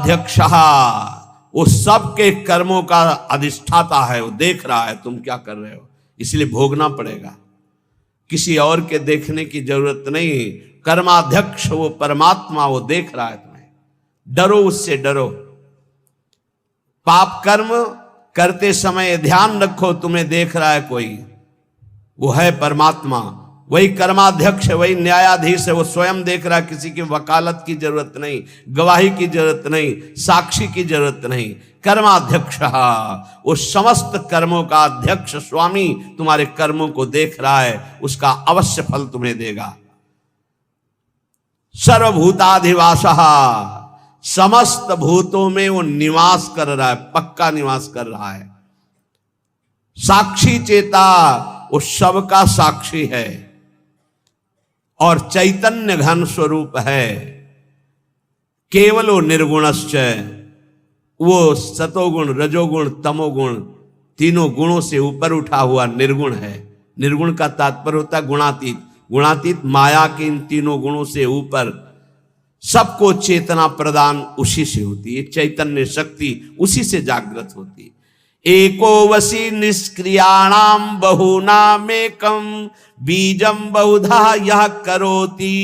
कर्माध्यक्ष, वो सबके कर्मों का अधिष्ठाता है, वो देख रहा है तुम क्या कर रहे हो, इसलिए भोगना पड़ेगा। किसी और के देखने की जरूरत नहीं। कर्माध्यक्ष वो परमात्मा, वो देख रहा है तुम्हें। डरो, उससे डरो। पाप कर्म करते समय ध्यान रखो, तुम्हें देख रहा है कोई, वो है परमात्मा। वही कर्माध्यक्ष है, वही न्यायाधीश है, वो स्वयं देख रहा है। किसी की वकालत की जरूरत नहीं, गवाही की जरूरत नहीं, साक्षी की जरूरत नहीं। कर्माध्यक्ष, वो समस्त कर्मों का अध्यक्ष स्वामी तुम्हारे कर्मों को देख रहा है, उसका अवश्य फल तुम्हें देगा। सर्वभूताधिवास, समस्त भूतों में वो निवास कर रहा है, पक्का निवास कर रहा है। साक्षी चेता, वो सबका साक्षी है और चैतन्य घन स्वरूप है। केवलो निर्गुणश्च, वो सतोगुण, रजोगुण, तमोगुण तीनों गुणों से ऊपर उठा हुआ निर्गुण है। निर्गुण का तात्पर्य होता है गुणातीत। गुणातीत माया के इन तीनों गुणों से ऊपर, सबको चेतना प्रदान उसी से होती है। चैतन्य शक्ति उसी से जागृत होती है। एको वसी निष्क्रियाणाम बहुनामेकम बीजम बहुधा यह करोति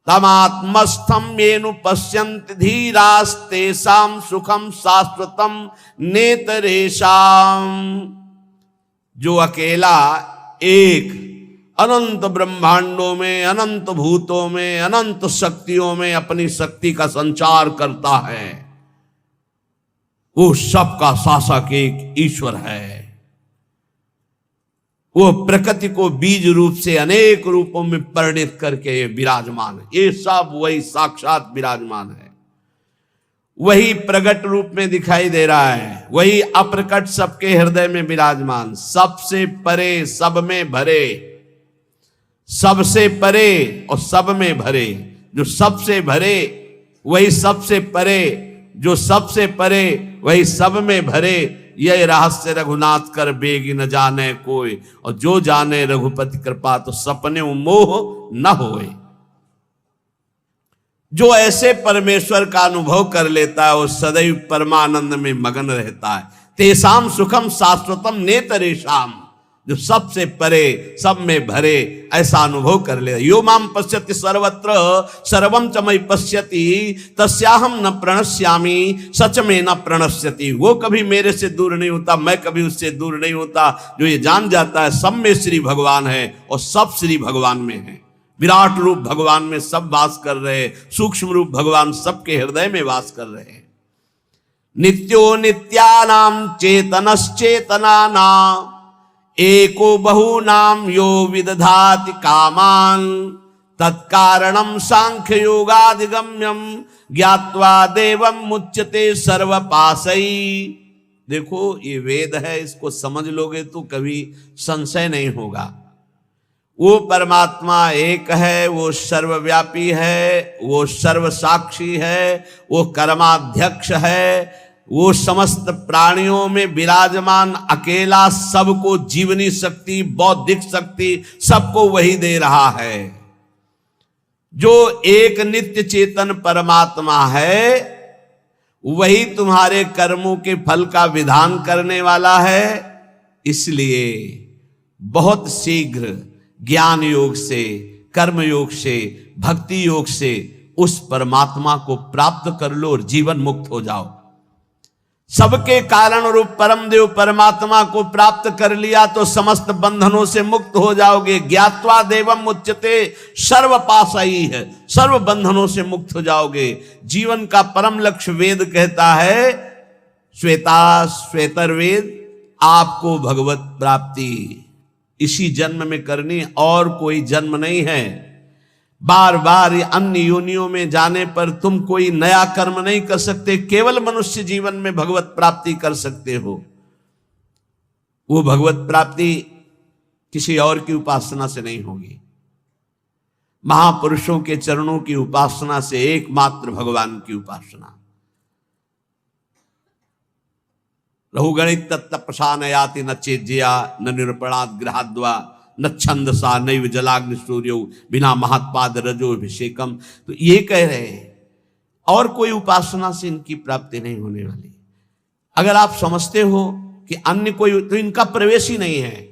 तमात्मस्थम येनु पश्यन्ति धीरास्तेषां सुखम शाश्वतम नेतरेषाम। जो अकेला एक अनंत ब्रह्मांडों में, अनंत भूतों में, अनंत शक्तियों में अपनी शक्ति का संचार करता है, वो सबका शासक एक ईश्वर है। वो प्रकृति को बीज रूप से अनेक रूपों में परिणित करके विराजमान है। ये सब वही साक्षात विराजमान है, वही प्रकट रूप में दिखाई दे रहा है, वही अप्रकट सबके हृदय में विराजमान, सबसे परे, सब में भरे, सबसे परे और सब में भरे। जो सबसे भरे वही सबसे परे, जो सबसे परे वही सब में भरे। यह रहस्य रघुनाथ कर बेगी न जाने कोई, और जो जाने रघुपति कृपा तो सपने मोह न होए। जो ऐसे परमेश्वर का अनुभव कर लेता है वो सदैव परमानंद में मगन रहता है। तेसाम सुखम शाश्वतम नेतरेषाम, जो सबसे परे, सब में भरे, ऐसा अनुभव कर ले। यो माम पश्यति सर्वत्र सर्वम च मयि पश्यति तस्याहम न प्रणश्यामि सच में न प्रणश्यति। वो कभी मेरे से दूर नहीं होता, मैं कभी उससे दूर नहीं होता। जो ये जान जाता है सब में श्री भगवान है और सब श्री भगवान में है। विराट रूप भगवान में सब वास कर रहे, सूक्ष्म रूप भगवान सबके हृदय में वास कर रहे हैं। नित्यो नित्यानाम चेतनश्चेतनानाम एको बहुनाम यो विदधाति कामान तत्कारणम सांख्य योगाधिगम्यम ज्ञात्वा देवम मुच्यते सर्वपासई। देखो ये वेद है, इसको समझ लोगे तो कभी संशय नहीं होगा। वो परमात्मा एक है, वो सर्वव्यापी है, वो सर्वसाक्षी है, वो कर्माध्यक्ष है, वो समस्त प्राणियों में विराजमान अकेला, सबको जीवनी शक्ति, बौद्धिक शक्ति सबको वही दे रहा है। जो एक नित्य चेतन परमात्मा है वही तुम्हारे कर्मों के फल का विधान करने वाला है। इसलिए बहुत शीघ्र ज्ञान योग से, कर्म योग से, भक्ति योग से उस परमात्मा को प्राप्त कर लो और जीवन मुक्त हो जाओ। सबके कारण रूप परम देव परमात्मा को प्राप्त कर लिया तो समस्त बंधनों से मुक्त हो जाओगे। ज्ञात्वा देवम मुच्यते सर्व पासई है, सर्व बंधनों से मुक्त हो जाओगे। जीवन का परम लक्ष्य वेद कहता है, श्वेतर वेद, आपको भगवत प्राप्ति इसी जन्म में करनी, और कोई जन्म नहीं है। बार बार अन्य योनियों में जाने पर तुम कोई नया कर्म नहीं कर सकते। केवल मनुष्य जीवन में भगवत प्राप्ति कर सकते हो। वो भगवत प्राप्ति किसी और की उपासना से नहीं होगी, महापुरुषों के चरणों की उपासना से, एकमात्र भगवान की उपासना। रहुगणित तत्प्रसान याति न चेज्या न निरूपणात् गृहाद्वा न छंदसा नैव जलाग्नि सूर्यो बिना महात्पाद रजो अभिषेकम। तो ये कह रहे हैं और कोई उपासना से इनकी प्राप्ति नहीं होने वाली। अगर आप समझते हो कि अन्य कोई, तो इनका प्रवेश ही नहीं है।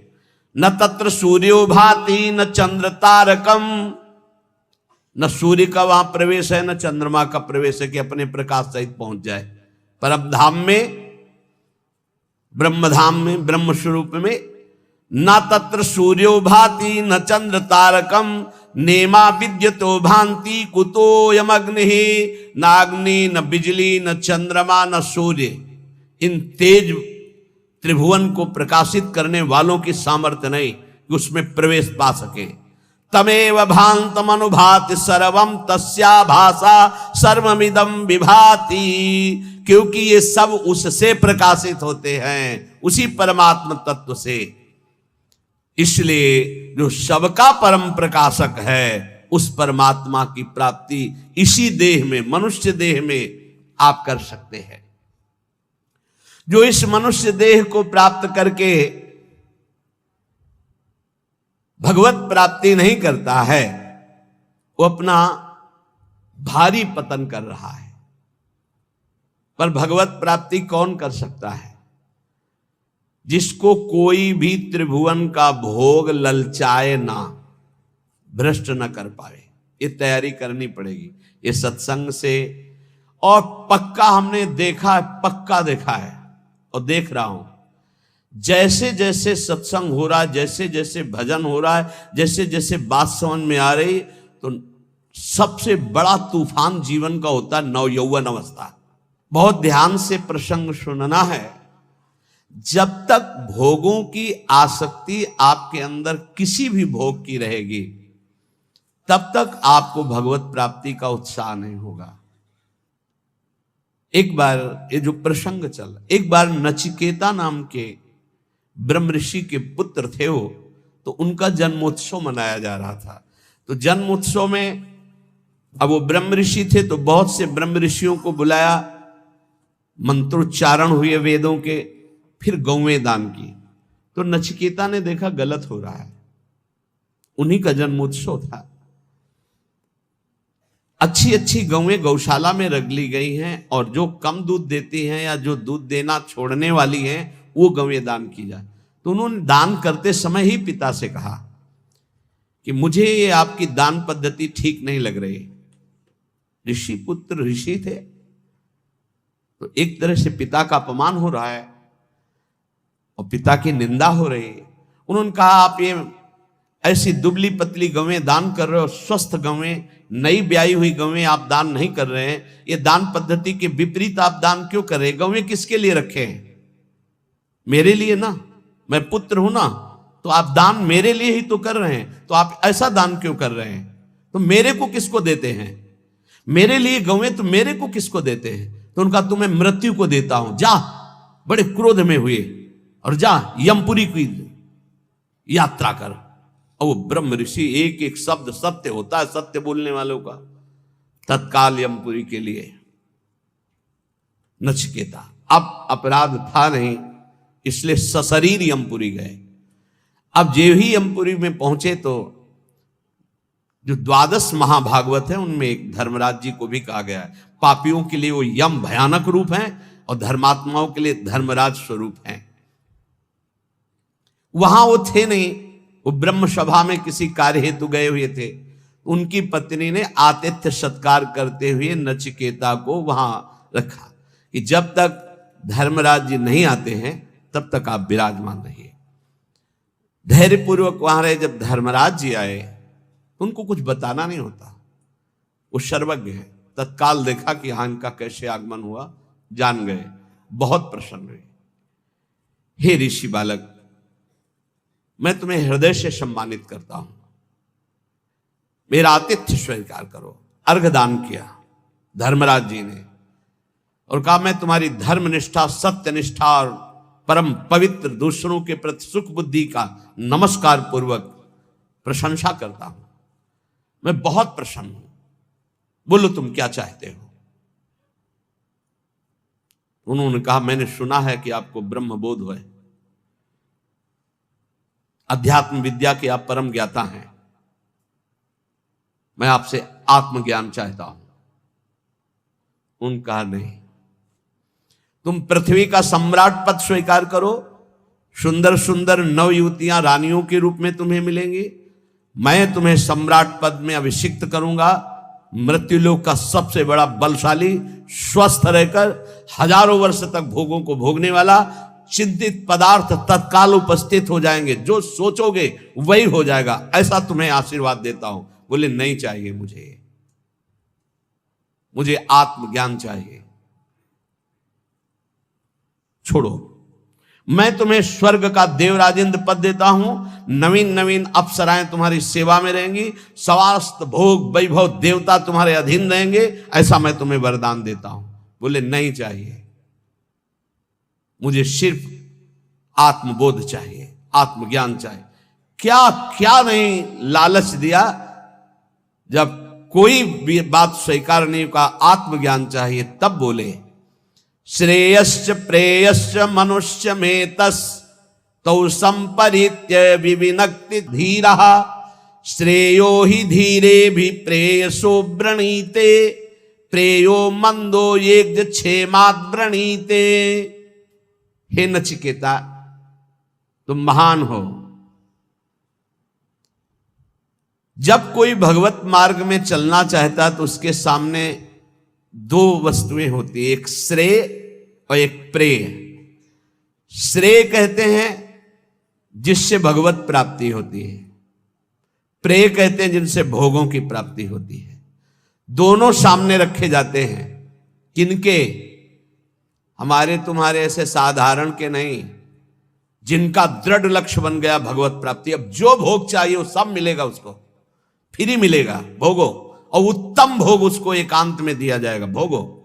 न तत्र सूर्यो भाति न चंद्र तारकम, न सूर्य का वहां प्रवेश है न चंद्रमा का प्रवेश है कि अपने प्रकाश सहित पहुंच जाए परम धाम में, ब्रह्मधाम में, ब्रह्म स्वरूप में। न तत्र सूर्यो भाति न चंद्र तारकम नेमा विद्यतो भांति कुतो यमग्नि, न अग्नि न बिजली न चंद्रमा न सूर्य, इन तेज त्रिभुवन को प्रकाशित करने वालों की सामर्थ्य नहीं कि उसमें प्रवेश पा सके। तमेव भांतम अनुभाति सर्वम तस्या भाषा सर्वमिदं विभाति, क्योंकि ये सब उससे प्रकाशित होते हैं, उसी परमात्म तत्व से। इसलिए जो सबका परम प्रकाशक है उस परमात्मा की प्राप्ति इसी देह में, मनुष्य देह में आप कर सकते हैं। जो इस मनुष्य देह को प्राप्त करके भगवत प्राप्ति नहीं करता है, वो अपना भारी पतन कर रहा है। पर भगवत प्राप्ति कौन कर सकता है? जिसको कोई भी त्रिभुवन का भोग ललचाए ना, भ्रष्ट न कर पाए। ये तैयारी करनी पड़ेगी ये सत्संग से। और पक्का हमने देखा है, पक्का देखा है और देख रहा हूं, जैसे जैसे सत्संग हो रहा है, जैसे जैसे भजन हो रहा है, जैसे जैसे बात समझ में आ रही, तो सबसे बड़ा तूफान जीवन का होता है नवयौवन अवस्था। बहुत ध्यान से प्रसंग सुनना है। जब तक भोगों की आसक्ति आपके अंदर किसी भी भोग की रहेगी, तब तक आपको भगवत प्राप्ति का उत्साह नहीं होगा। एक बार ये जो प्रसंग चल, एक बार नचिकेता नाम के ब्रह्म ऋषि के पुत्र थे वो, तो उनका जन्मोत्सव मनाया जा रहा था। तो जन्मोत्सव में अब वो ब्रह्म ऋषि थे, तो बहुत से ब्रह्म ऋषियों को बुलाया, मंत्रोच्चारण हुए वेदों के, फिर गौवें दान की। तो नचिकेता ने देखा गलत हो रहा है, उन्हीं का जन्मोत्सव था। अच्छी अच्छी गौवें गौशाला में रख ली गई हैं, और जो कम दूध देती हैं या जो दूध देना छोड़ने वाली हैं वो गौवें दान की जाए। तो उन्होंने दान करते समय ही पिता से कहा कि मुझे ये आपकी दान पद्धति ठीक नहीं लग रही। ऋषि पुत्र ऋषि थे, तो एक तरह से पिता का अपमान हो रहा है और पिता की निंदा हो रही है। उन्होंने कहा आप ये ऐसी दुबली पतली गौवें दान कर रहे हो, स्वस्थ गौवें, नई ब्याई हुई गौवें आप दान नहीं कर रहे हैं। ये दान पद्धति के विपरीत आप दान क्यों कर रहे हैं? गौवें किसके लिए रखे हैं? मेरे लिए ना, मैं पुत्र हूं ना, तो आप दान मेरे लिए ही तो कर रहे हैं, तो आप ऐसा दान क्यों कर रहे हैं? तो मेरे को किसको देते हैं? मेरे लिए गौवें तो मेरे को किसको देते हैं? तो उनका तुम्हें मृत्यु को देता हूं, जा। बड़े क्रोध में हुए और जा यमपुरी की यात्रा कर। और वो ब्रह्म ऋषि, एक एक शब्द सत्य होता है सत्य बोलने वालों का, तत्काल यमपुरी के लिए नचिकेता। अब अपराध था नहीं, इसलिए सशरीर यमपुरी गए। अब जो ही यमपुरी में पहुंचे तो जो 12 महाभागवत है उनमें एक धर्मराज जी को भी कहा गया है। पापियों के लिए वो यम भयानक रूप है और धर्मात्माओं के लिए धर्मराज स्वरूप है। वहां वो थे नहीं, वो ब्रह्म सभा में किसी कार्य हेतु गए हुए थे। उनकी पत्नी ने आतिथ्य सत्कार करते हुए नचिकेता को वहां रखा कि जब तक धर्मराज जी नहीं आते हैं तब तक आप विराजमान रहिए। धैर्यपूर्वक वहां रहे। जब धर्मराज जी आए तो उनको कुछ बताना नहीं होता, वो सर्वज्ञ है। तत्काल देखा कि हाँ इनका कैसे आगमन हुआ, जान गए, बहुत प्रसन्न हुए। हे ऋषि बालक, मैं तुम्हें हृदय से सम्मानित करता हूं, मेरा आतिथ्य स्वीकार करो। अर्घदान किया धर्मराज जी ने और कहा मैं तुम्हारी धर्मनिष्ठा, सत्यनिष्ठा और परम पवित्र दूसरों के प्रति सुख बुद्धि का नमस्कार पूर्वक प्रशंसा करता हूं। मैं बहुत प्रसन्न हूं, बोलो तुम क्या चाहते हो? उन्होंने कहा मैंने सुना है कि आपको ब्रह्म बोध है, अध्यात्म विद्या के आप परम ज्ञाता हैं। मैं आपसे आत्मज्ञान चाहता हूं। उनका नहीं। तुम पृथ्वी का सम्राट पद स्वीकार करो, सुंदर सुंदर नव युवतियां रानियों के रूप में तुम्हें मिलेंगी, मैं तुम्हें सम्राट पद में अभिषिक्त करूंगा। मृत्युलोक का सबसे बड़ा बलशाली, स्वस्थ रहकर हजारों वर्ष तक भोगों को भोगने वाला, चिंतित पदार्थ तत्काल उपस्थित हो जाएंगे, जो सोचोगे वही हो जाएगा, ऐसा तुम्हें आशीर्वाद देता हूं। बोले नहीं चाहिए, मुझे आत्मज्ञान चाहिए, छोड़ो। मैं तुम्हें स्वर्ग का देवराजेंद्र पद देता हूं, नवीन नवीन अप्सराएं तुम्हारी सेवा में रहेंगी, समस्त भोग वैभव देवता तुम्हारे अधीन रहेंगे, ऐसा मैं तुम्हें वरदान देता हूं। बोले नहीं चाहिए, मुझे सिर्फ आत्मबोध चाहिए, आत्मज्ञान चाहिए। क्या क्या नहीं लालच दिया, जब कोई भी बात स्वीकार नहीं का, आत्मज्ञान चाहिए, तब बोले श्रेयश्च प्रेयश्च मनुष्य में तस तौ संपरित्य विविनक्ति धीरः श्रेयो हि धीरे भी प्रेयसो वृणीते प्रेयो मंदो ये क्षेमात् वृणीते। हे नचिकेता, तुम महान हो। जब कोई भगवत मार्ग में चलना चाहता है तो उसके सामने दो वस्तुएं होती है, एक श्रेय और एक प्रेय। श्रेय कहते हैं जिससे भगवत प्राप्ति होती है, प्रेय कहते हैं जिनसे भोगों की प्राप्ति होती है। दोनों सामने रखे जाते हैं। किनके? हमारे तुम्हारे ऐसे साधारण के नहीं, जिनका दृढ़ लक्ष्य बन गया भगवत प्राप्ति। अब जो भोग चाहिए वो सब मिलेगा, उसको फ्री मिलेगा, भोगो, और उत्तम भोग उसको एकांत में दिया जाएगा, भोगो।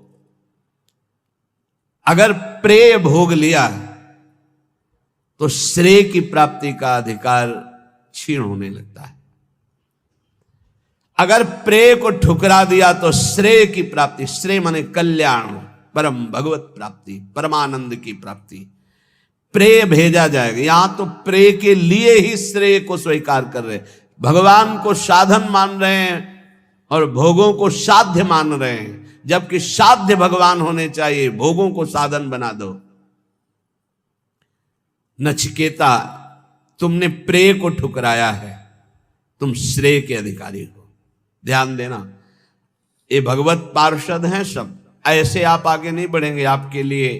अगर प्रेय भोग लिया तो श्रेय की प्राप्ति का अधिकार क्षीण होने लगता है। अगर प्रेय को ठुकरा दिया तो श्रेय की प्राप्ति, श्रेय माने कल्याण, परम भगवत प्राप्ति, परमानंद की प्राप्ति, प्रेय भेजा जाएगा। यहां तो प्रेय के लिए ही श्रेय को स्वीकार कर रहे, भगवान को साधन मान रहे हैं और भोगों को साध्य मान रहे हैं, जबकि साध्य भगवान होने चाहिए, भोगों को साधन बना दो। नचिकेता, तुमने प्रेय को ठुकराया है, तुम श्रेय के अधिकारी हो। ध्यान देना, ये भगवत पार्षद हैं सब, ऐसे आप आगे नहीं बढ़ेंगे, आपके लिए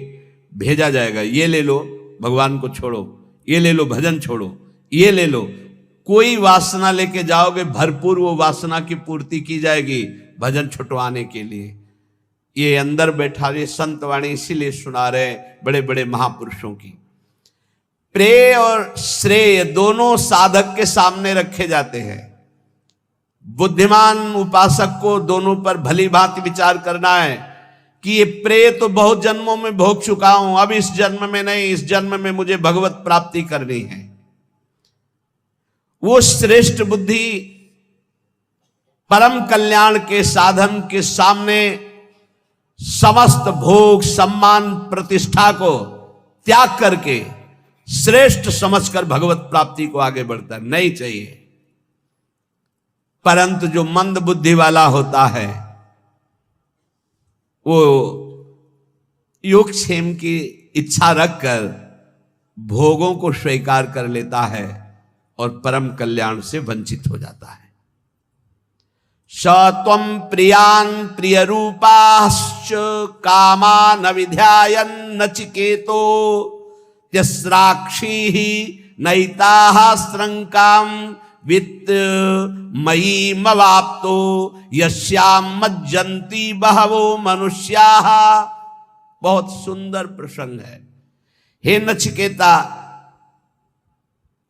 भेजा जाएगा। ये ले लो, भगवान को छोड़ो, ये ले लो, भजन छोड़ो, ये ले लो। कोई वासना लेके जाओगे, भरपूर वो वासना की पूर्ति की जाएगी भजन छुटवाने के लिए। ये अंदर बैठा रहे संत वाणी इसीलिए सुना रहे बड़े बड़े महापुरुषों की। प्रेय और श्रेय दोनों साधक के सामने रखे जाते हैं। बुद्धिमान उपासक को दोनों पर भली भांति विचार करना है कि ये प्रेय तो बहुत जन्मों में भोग चुका हूं, अब इस जन्म में नहीं, इस जन्म में मुझे भगवत प्राप्ति करनी है। वो श्रेष्ठ बुद्धि परम कल्याण के साधन के सामने समस्त भोग, सम्मान, प्रतिष्ठा को त्याग करके श्रेष्ठ समझकर भगवत प्राप्ति को आगे बढ़ता नहीं चाहिए। परंतु जो मंद बुद्धि वाला होता है वो योगक्षेम की इच्छा रखकर भोगों को स्वीकार कर लेता है और परम कल्याण से वंचित हो जाता है। सत्वं प्रियान प्रिय रूपाश्च कामान विध्यायन नचिकेतो त्यस्राक्षी नैताः श्रंकाम वित्त मयी मवाप्तो यस्याम मज्जन्ति बहवो मनुष्याः। बहुत सुंदर प्रसंग है। हे नचिकेता,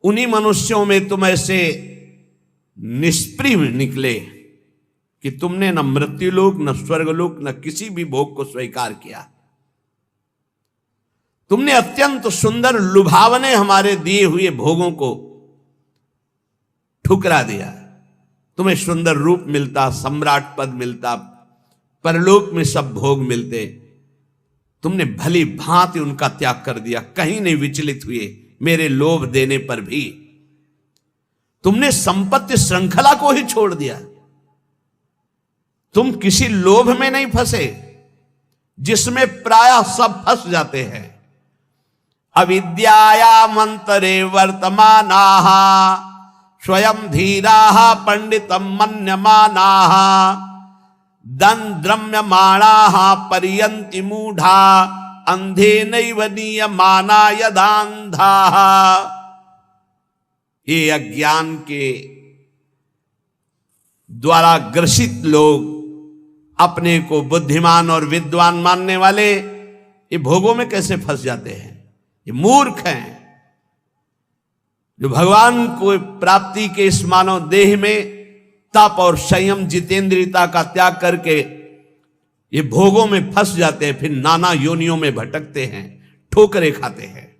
उन्हीं मनुष्यों में तुम ऐसे निष्प्रिय निकले कि तुमने न मृत्युलोक, न स्वर्गलोक, न किसी भी भोग को स्वीकार किया। तुमने अत्यंत सुंदर लुभावने हमारे दिए हुए भोगों को ठुकरा दिया। तुम्हें सुंदर रूप मिलता, सम्राट पद मिलता, परलोक में सब भोग मिलते, तुमने भली भांति उनका त्याग कर दिया, कहीं नहीं विचलित हुए मेरे लोभ देने पर भी। तुमने संपत्ति श्रृंखला को ही छोड़ दिया, तुम किसी लोभ में नहीं फंसे, जिसमें प्रायः सब फंस जाते हैं। अविद्याया मंतरे वर्तमानाः स्वयं धीराः पंडितम मन्यमानाः दंद्रम्यमाणाः पर्यन्ति मूढ़ा अंधेनैव नीयमाना यदान्धाः। ये अज्ञान के द्वारा ग्रसित लोग, अपने को बुद्धिमान और विद्वान मानने वाले, ये भोगों में कैसे फंस जाते हैं। ये मूर्ख हैं जो भगवान को प्राप्ति के इस मानव देह में तप और संयम जितेंद्रियता का त्याग करके ये भोगों में फंस जाते हैं, फिर नाना योनियों में भटकते हैं, ठोकरें खाते हैं।